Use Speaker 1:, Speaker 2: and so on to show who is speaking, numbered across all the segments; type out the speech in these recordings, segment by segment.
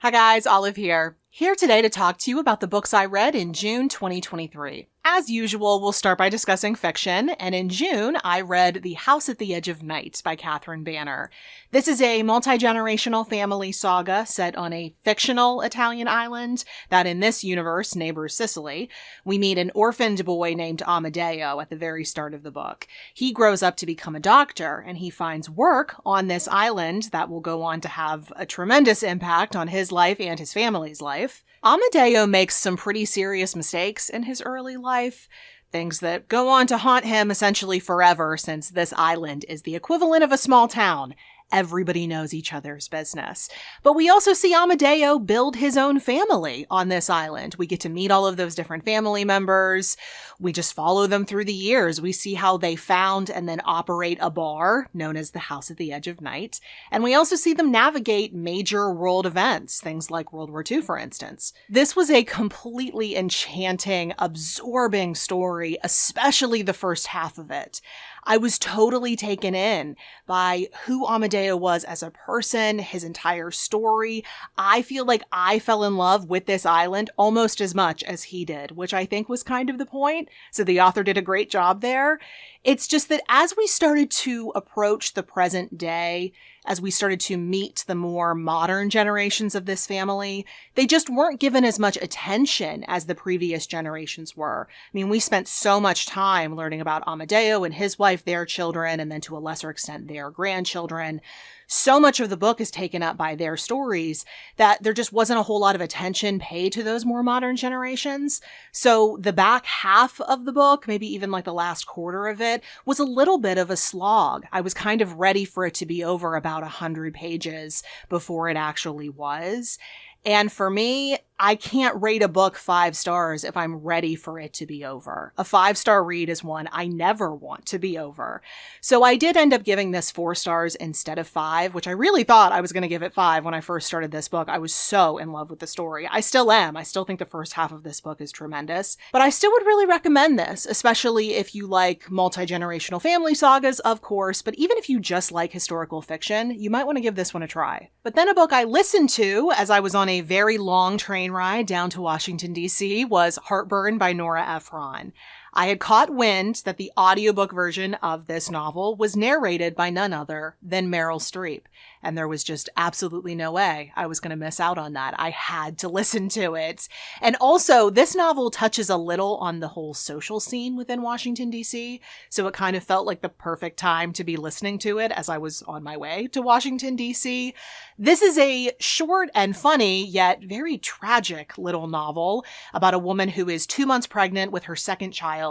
Speaker 1: Hi guys, Olive here. Here today to talk to you about the books I read in June 2023. As usual, we'll start by discussing fiction, and in June, I read The House at the Edge of Night by Catherine Banner. This is a multi-generational family saga set on a fictional Italian island that in this universe neighbors Sicily. We meet an orphaned boy named Amadeo at the very start of the book. He grows up to become a doctor, and he finds work on this island that will go on to have a tremendous impact on his life and his family's life. Amadeo makes some pretty serious mistakes in his early life, things that go on to haunt him essentially forever since this island is the equivalent of a small town. Everybody knows each other's business. But we also see Amadeo build his own family on this island. We get to meet all of those different family members. We just follow them through the years. We see how they found and then operate a bar known as the House at the Edge of Night. And we also see them navigate major world events, things like World War II, for instance. This was a completely enchanting, absorbing story, especially the first half of it. I was totally taken in by who Amadeo was as a person, his entire story. I feel like I fell in love with this island almost as much as he did, which I think was kind of the point. So the author did a great job there. It's just that as we started to approach the present day, as we started to meet the more modern generations of this family, they just weren't given as much attention as the previous generations were. I mean, we spent so much time learning about Amadeo and his wife, their children, and then to a lesser extent, their grandchildren. So much of the book is taken up by their stories that there just wasn't a whole lot of attention paid to those more modern generations. So the back half of the book, maybe even like the last quarter of it, was a little bit of a slog. I was kind of ready for it to be over about 100 pages before it actually was. And for me, I can't rate a book 5 stars if I'm ready for it to be over. A 5-star read is one I never want to be over. So I did end up giving this 4 stars instead of 5, which I really thought I was going to give it 5 when I first started this book. I was so in love with the story. I still am. I still think the first half of this book is tremendous. But I still would really recommend this, especially if you like multi-generational family sagas, of course, but even if you just like historical fiction, you might want to give this one a try. But then a book I listened to as I was on a very long train ride down to Washington, D.C. was Heartburn by Nora Ephron. I had caught wind that the audiobook version of this novel was narrated by none other than Meryl Streep, and there was just absolutely no way I was going to miss out on that. I had to listen to it. And also, this novel touches a little on the whole social scene within Washington, D.C., so it kind of felt like the perfect time to be listening to it as I was on my way to Washington, D.C. This is a short and funny, yet very tragic little novel about a woman who is 2 months pregnant with her second child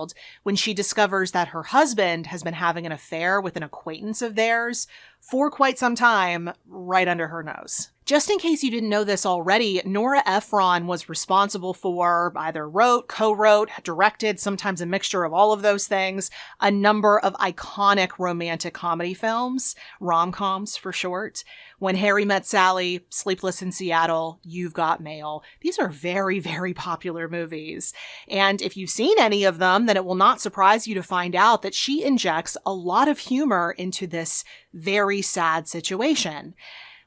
Speaker 1: when she discovers that her husband has been having an affair with an acquaintance of theirs for quite some time right under her nose. Just in case you didn't know this already, Nora Ephron was responsible for, either wrote, co-wrote, directed, sometimes a mixture of all of those things, a number of iconic romantic comedy films, rom-coms for short. When Harry Met Sally, Sleepless in Seattle, You've Got Mail. These are very, very popular movies. And if you've seen any of them, then it will not surprise you to find out that she injects a lot of humor into this very sad situation,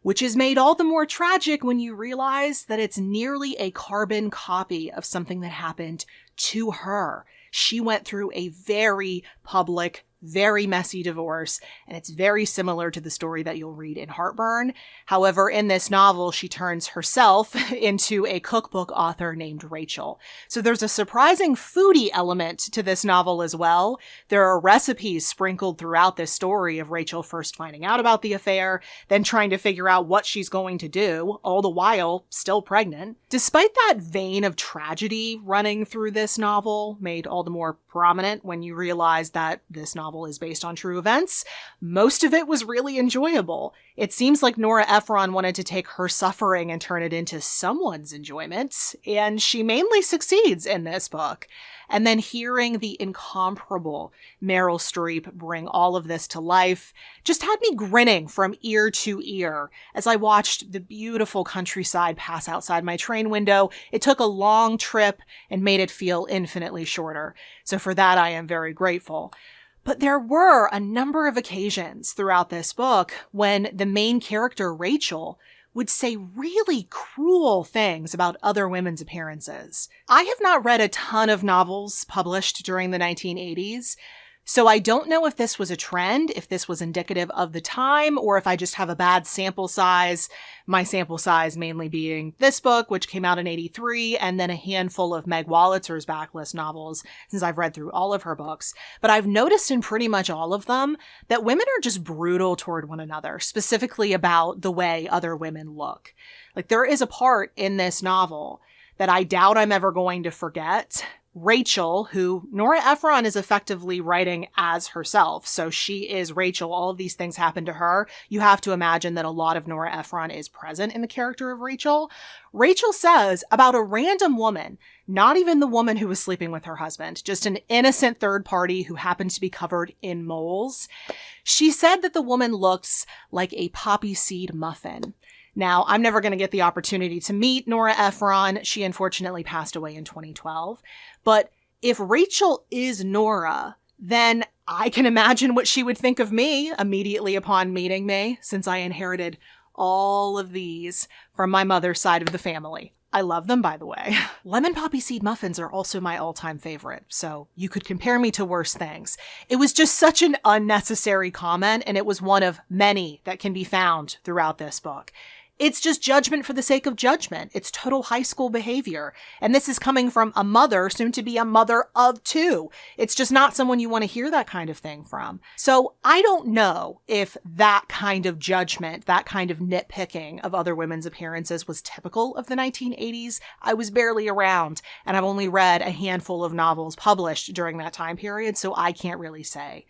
Speaker 1: which is made all the more tragic when you realize that it's nearly a carbon copy of something that happened to her. She went through a very public, very messy divorce, and it's very similar to the story that you'll read in Heartburn. However, in this novel, she turns herself into a cookbook author named Rachel. So there's a surprising foodie element to this novel as well. There are recipes sprinkled throughout this story of Rachel first finding out about the affair, then trying to figure out what she's going to do, all the while still pregnant. Despite that vein of tragedy running through this novel, made all the more prominent when you realize that this novel is based on true events, most of it was really enjoyable. It seems like Nora Ephron wanted to take her suffering and turn it into someone's enjoyment, and she mainly succeeds in this book. And then hearing the incomparable Meryl Streep bring all of this to life just had me grinning from ear to ear as I watched the beautiful countryside pass outside my train window. It took a long trip and made it feel infinitely shorter. So for that, I am very grateful. But there were a number of occasions throughout this book when the main character, Rachel, would say really cruel things about other women's appearances. I have not read a ton of novels published during the 1980s, so I don't know if this was a trend, if this was indicative of the time, or if I just have a bad sample size. My sample size mainly being this book, which came out in 83, and then a handful of Meg Wollitzer's backlist novels, since I've read through all of her books. But I've noticed in pretty much all of them that women are just brutal toward one another, specifically about the way other women look. Like, there is a part in this novel that I doubt I'm ever going to forget. Rachel, who Nora Ephron is effectively writing as herself. So she is Rachel. All of these things happen to her. You have to imagine that a lot of Nora Ephron is present in the character of Rachel. Rachel says about a random woman, not even the woman who was sleeping with her husband, just an innocent third party who happened to be covered in moles. She said that the woman looks like a poppy seed muffin. Now, I'm never going to get the opportunity to meet Nora Ephron. She unfortunately passed away in 2012. But if Rachel is Nora, then I can imagine what she would think of me immediately upon meeting me, since I inherited all of these from my mother's side of the family. I love them, by the way. Lemon poppy seed muffins are also my all-time favorite, so you could compare me to worse things. It was just such an unnecessary comment, and it was one of many that can be found throughout this book. It's just judgment for the sake of judgment. It's total high school behavior. And this is coming from a mother, soon to be a mother of two. It's just not someone you want to hear that kind of thing from. So I don't know if that kind of judgment, that kind of nitpicking of other women's appearances was typical of the 1980s. I was barely around, and I've only read a handful of novels published during that time period, so I can't really say.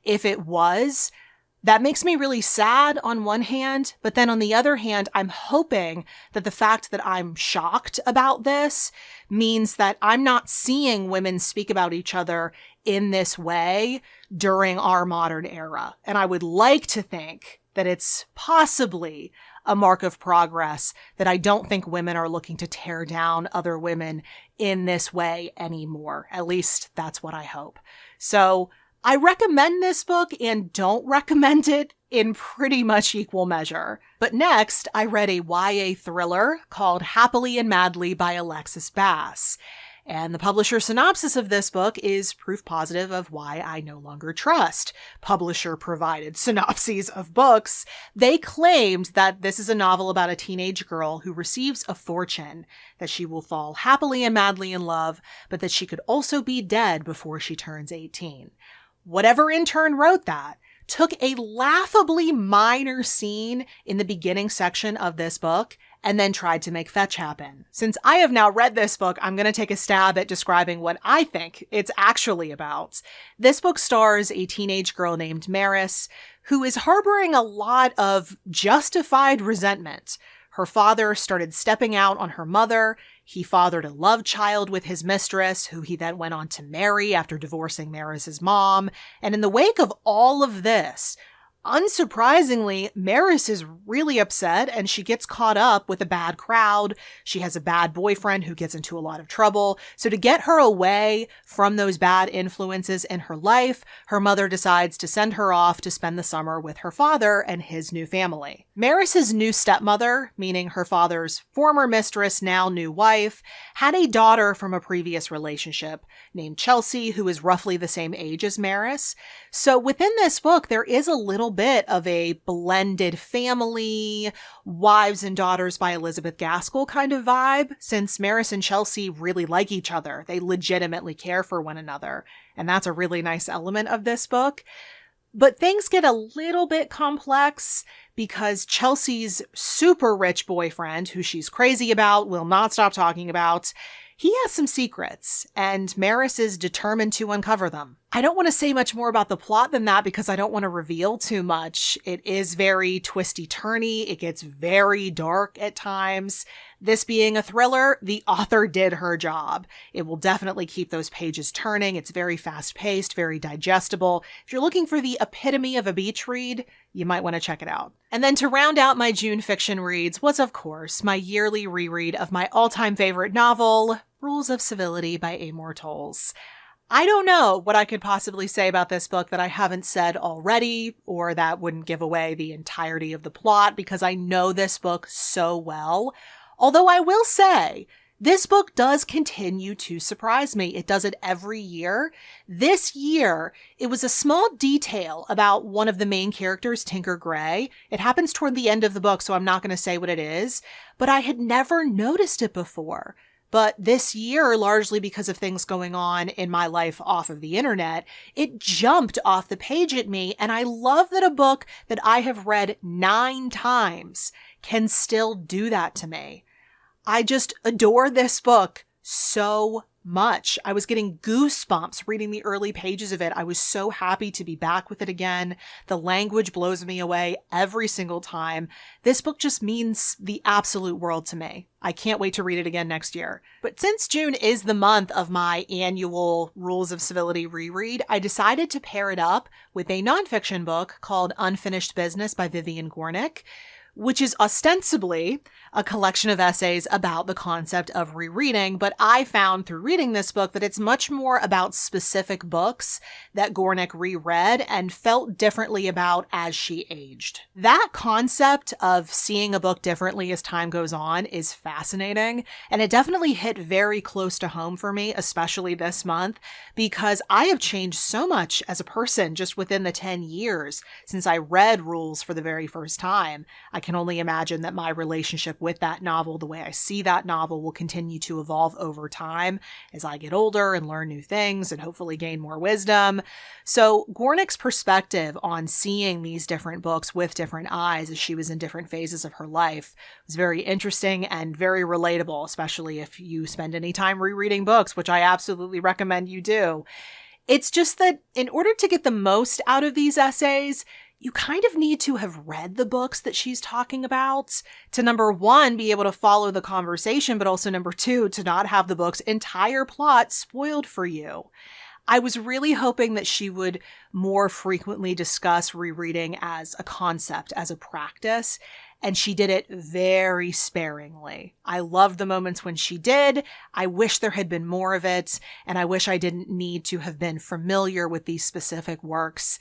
Speaker 1: If it was, that makes me really sad on one hand, but then on the other hand, I'm hoping that the fact that I'm shocked about this means that I'm not seeing women speak about each other in this way during our modern era. And I would like to think that it's possibly a mark of progress, that I don't think women are looking to tear down other women in this way anymore. At least that's what I hope. So I recommend this book and don't recommend it in pretty much equal measure. But next, I read a YA thriller called Happily and Madly by Alexis Bass. And the publisher synopsis of this book is proof positive of why I no longer trust publisher-provided synopses of books. They claimed that this is a novel about a teenage girl who receives a fortune, that she will fall happily and madly in love, but that she could also be dead before she turns 18. Whatever intern wrote that took a laughably minor scene in the beginning section of this book and then tried to make fetch happen. Since I have now read this book, I'm going to take a stab at describing what I think it's actually about. This book stars a teenage girl named Maris, who is harboring a lot of justified resentment. Her father started stepping out on her mother. He fathered a love child with his mistress, who he then went on to marry after divorcing Maris's mom. And in the wake of all of this, unsurprisingly, Maris is really upset and she gets caught up with a bad crowd. She has a bad boyfriend who gets into a lot of trouble. So to get her away from those bad influences in her life, her mother decides to send her off to spend the summer with her father and his new family. Maris's new stepmother, meaning her father's former mistress, now new wife, had a daughter from a previous relationship named Chelsea, who is roughly the same age as Maris. So within this book, there is a little bit of a blended family, Wives and Daughters by Elizabeth Gaskell kind of vibe, since Maris and Chelsea really like each other. They legitimately care for one another. And that's a really nice element of this book. But things get a little bit complex because Chelsea's super rich boyfriend, who she's crazy about, will not stop talking about, he has some secrets, and Maris is determined to uncover them. I don't want to say much more about the plot than that because I don't want to reveal too much. It is very twisty-turny. It gets very dark at times. This being a thriller, the author did her job. It will definitely keep those pages turning. It's very fast-paced, very digestible. If you're looking for the epitome of a beach read, you might want to check it out. And then to round out my June fiction reads was, of course, my yearly reread of my all-time favorite novel, Rules of Civility by Amor Towles. I don't know what I could possibly say about this book that I haven't said already, or that wouldn't give away the entirety of the plot, because I know this book so well. Although I will say, this book does continue to surprise me. It does it every year. This year, it was a small detail about one of the main characters, Tinker Gray. It happens toward the end of the book, so I'm not going to say what it is, but I had never noticed it before. But this year, largely because of things going on in my life off of the internet, it jumped off the page at me. And I love that a book that I have read 9 times can still do that to me. I just adore this book so much. I was getting goosebumps reading the early pages of it. I was so happy to be back with it again. The language blows me away every single time. This book just means the absolute world to me. I can't wait to read it again next year. But since June is the month of my annual Rules of Civility reread, I decided to pair it up with a nonfiction book called Unfinished Business by Vivian Gornick, which is ostensibly a collection of essays about the concept of rereading, but I found through reading this book that it's much more about specific books that Gornick reread and felt differently about as she aged. That concept of seeing a book differently as time goes on is fascinating, and it definitely hit very close to home for me, especially this month, because I have changed so much as a person just within the 10 years since I read Rules for the very first time. I can only imagine that my relationship with that novel, the way I see that novel, will continue to evolve over time as I get older and learn new things and hopefully gain more wisdom. So Gornick's perspective on seeing these different books with different eyes as she was in different phases of her life was very interesting and very relatable, especially if you spend any time rereading books, which I absolutely recommend you do. It's just that in order to get the most out of these essays, you kind of need to have read the books that she's talking about to, number one, be able to follow the conversation, but also number two, to not have the book's entire plot spoiled for you. I was really hoping that she would more frequently discuss rereading as a concept, as a practice, and she did it very sparingly. I loved the moments when she did. I wish there had been more of it, and I wish I didn't need to have been familiar with these specific works.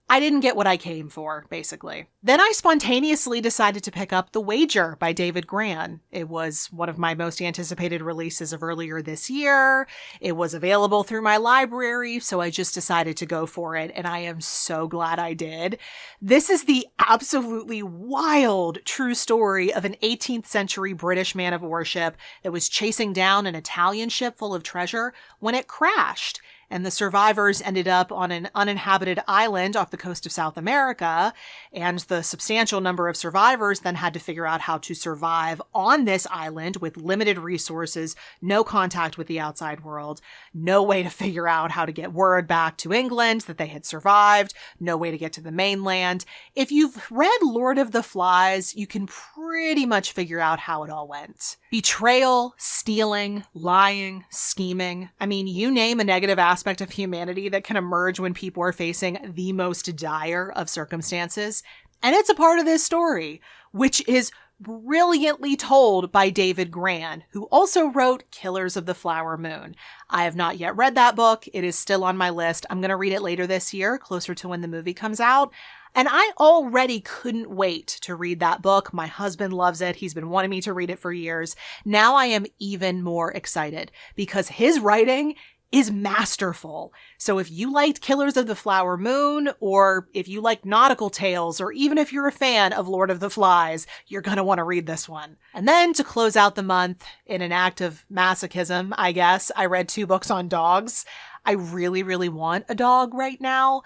Speaker 1: I didn't get what I came for, basically. Then I spontaneously decided to pick up The Wager by David Grann. It was one of my most anticipated releases of earlier this year. It was available through my library, so I just decided to go for it, and I am so glad I did. This is the absolutely wild true story of an 18th century British man of war ship that was chasing down an Italian ship full of treasure when it crashed. And the survivors ended up on an uninhabited island off the coast of South America, and the substantial number of survivors then had to figure out how to survive on this island with limited resources, no contact with the outside world, no way to figure out how to get word back to England that they had survived, no way to get to the mainland. If you've read Lord of the Flies, you can pretty much figure out how it all went. Betrayal, stealing, lying, scheming. I mean, you name a negative aspect of humanity that can emerge when people are facing the most dire of circumstances. And it's a part of this story, which is brilliantly told by David Grann, who also wrote Killers of the Flower Moon. I have not yet read that book. It is still on my list. I'm going to read it later this year, closer to when the movie comes out. And I already couldn't wait to read that book. My husband loves it. He's been wanting me to read it for years. Now I am even more excited because his writing is masterful. So if you liked Killers of the Flower Moon, or if you like nautical tales, or even if you're a fan of Lord of the Flies, you're going to want to read this one. And then to close out the month, in an act of masochism, I guess, I read 2 books on dogs. I really, really want a dog right now.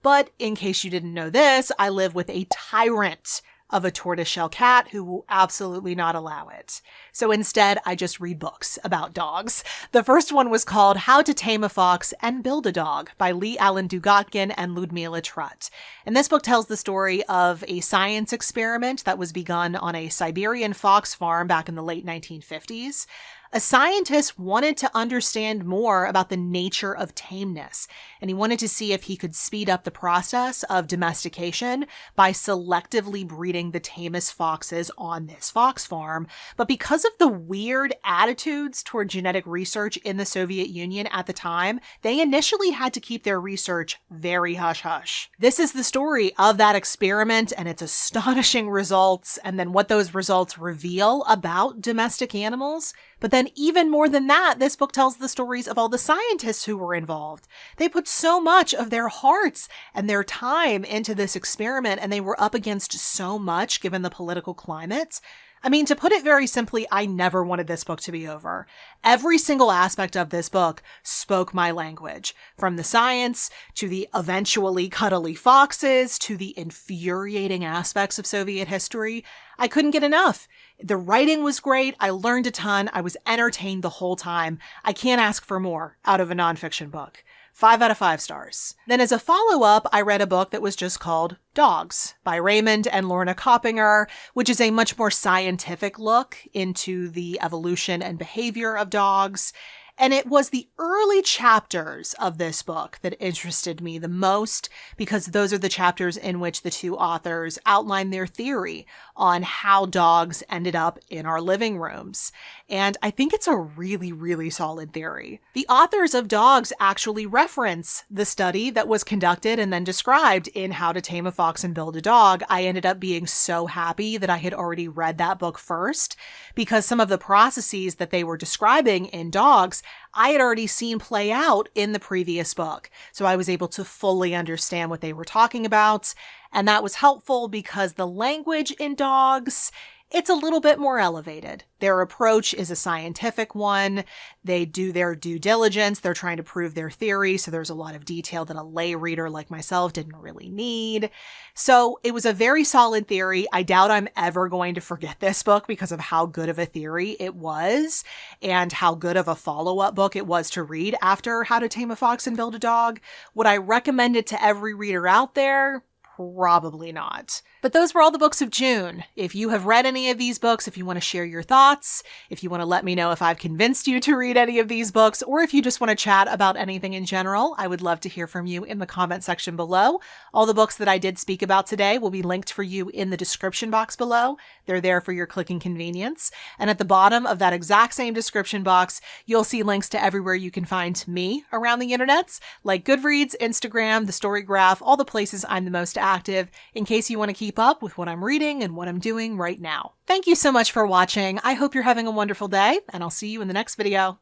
Speaker 1: But in case you didn't know this, I live with a tyrant of a tortoiseshell cat who will absolutely not allow it. So instead, I just read books about dogs. The first one was called How to Tame a Fox and Build a Dog by Lee Allen Dugatkin and Ludmila Trutt. And this book tells the story of a science experiment that was begun on a Siberian fox farm back in the late 1950s. A scientist wanted to understand more about the nature of tameness, and he wanted to see if he could speed up the process of domestication by selectively breeding breeding the tamest foxes on this fox farm. But because of the weird attitudes toward genetic research in the Soviet Union at the time, they initially had to keep their research very hush-hush. This is the story of that experiment and its astonishing results, and then what those results reveal about domestic animals. But then even more than that, this book tells the stories of all the scientists who were involved. They put so much of their hearts and their time into this experiment, and they were up against so much given the political climate. I mean, to put it very simply, I never wanted this book to be over. Every single aspect of this book spoke my language, from the science to the eventually cuddly foxes to the infuriating aspects of Soviet history. I couldn't get enough. The writing was great. I learned a ton. I was entertained the whole time. I can't ask for more out of a nonfiction book. 5 out of 5 stars. Then as a follow-up, I read a book that was just called Dogs by Raymond and Lorna Coppinger, which is a much more scientific look into the evolution and behavior of dogs. And it was the early chapters of this book that interested me the most, because those are the chapters in which the two authors outline their theory on how dogs ended up in our living rooms. And I think it's a really, really solid theory. The authors of Dogs actually reference the study that was conducted and then described in How to Tame a Fox and Build a Dog. I ended up being so happy that I had already read that book first, because some of the processes that they were describing in Dogs I had already seen play out in the previous book. So I was able to fully understand what they were talking about. And that was helpful because the language in Dogs, it's a little bit more elevated. Their approach is a scientific one. They do their due diligence. They're trying to prove their theory. So there's a lot of detail that a lay reader like myself didn't really need. So it was a very solid theory. I doubt I'm ever going to forget this book because of how good of a theory it was and how good of a follow-up book it was to read after How to Tame a Fox and Build a Dog. Would I recommend it to every reader out there? Probably not. But those were all the books of June. If you have read any of these books, if you want to share your thoughts, if you want to let me know if I've convinced you to read any of these books, or if you just want to chat about anything in general, I would love to hear from you in the comment section below. All the books that I did speak about today will be linked for you in the description box below. They're there for your clicking convenience. And at the bottom of that exact same description box, you'll see links to everywhere you can find me around the internets, like Goodreads, Instagram, the Story Graph, all the places I'm the most active, in case you want to keep up with what I'm reading and what I'm doing right now. Thank you so much for watching. I hope you're having a wonderful day, and I'll see you in the next video.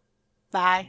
Speaker 1: Bye.